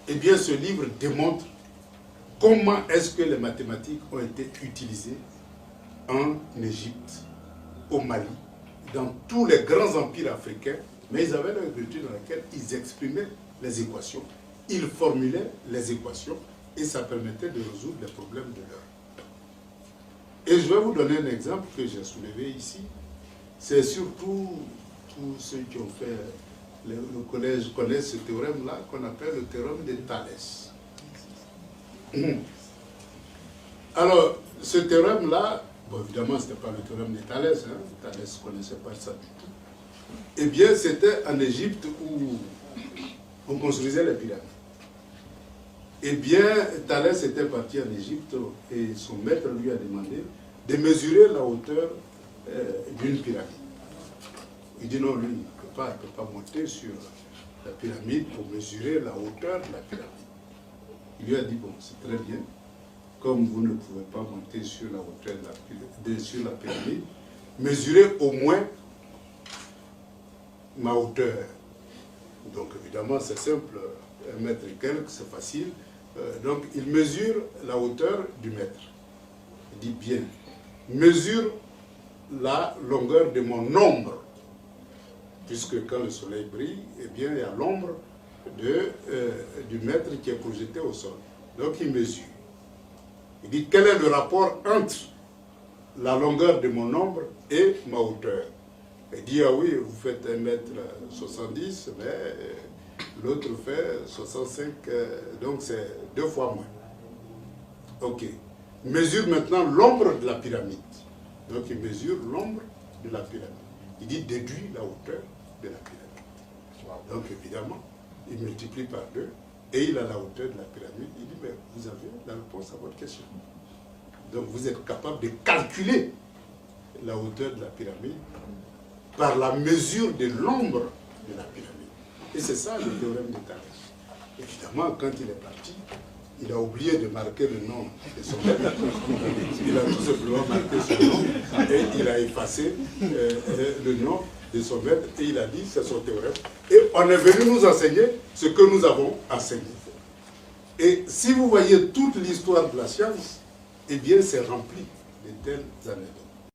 eh bien ce livre démontre comment est-ce que les mathématiques ont été utilisées en Égypte, au Mali, dans tous les grands empires africains, mais ils avaient leur écriture dans laquelle ils exprimaient les équations, ils formulaient les équations, et ça permettait de résoudre les problèmes de l'heure. Et je vais vous donner un exemple que j'ai soulevé ici. C'est surtout tous ceux qui ont fait le collège connaissent ce théorème-là qu'on appelle le théorème de Thalès. Alors, ce théorème-là, bon, évidemment, ce n'était pas le théorème de Thalès, hein. Thalès ne connaissait pas ça du tout. Eh bien, c'était en Égypte où on construisait les pyramides. Eh bien, Thalès était parti en Égypte et son maître lui a demandé de mesurer la hauteur d'une pyramide. Il dit non, lui, il ne peut pas monter sur la pyramide pour mesurer la hauteur de la pyramide. Il lui a dit, bon, c'est très bien, comme vous ne pouvez pas monter sur la hauteur de la pyramide, mesurez au moins ma hauteur. Donc évidemment, c'est simple, 1 mètre et quelques, c'est facile. Donc il mesure la hauteur du mètre. Il dit bien, mesure la longueur de mon ombre, puisque quand le soleil brille, eh bien il y a l'ombre du mètre qui est projeté au sol. Donc il mesure. Il dit quel est le rapport entre la longueur de mon ombre et ma hauteur. Il dit ah oui, vous faites 1m70, mais l'autre fait 65, donc c'est 2 fois moins. Ok. Mesure maintenant l'ombre de la pyramide. Donc il mesure l'ombre de la pyramide. Il dit déduit la hauteur de la pyramide. Donc évidemment, il multiplie par 2 et il a la hauteur de la pyramide. Il dit mais vous avez la réponse à votre question. Donc vous êtes capable de calculer la hauteur de la pyramide par la mesure de l'ombre de la pyramide. Et c'est ça le théorème de Thalès. Évidemment, quand il est parti, il a oublié de marquer le nom de son maître. Il a tout simplement marqué son nom et il a effacé le nom de son maître et il a dit c'est son théorème. Et on est venu nous enseigner ce que nous avons enseigné. Et si vous voyez toute l'histoire de la science, eh bien c'est rempli de telles anecdotes.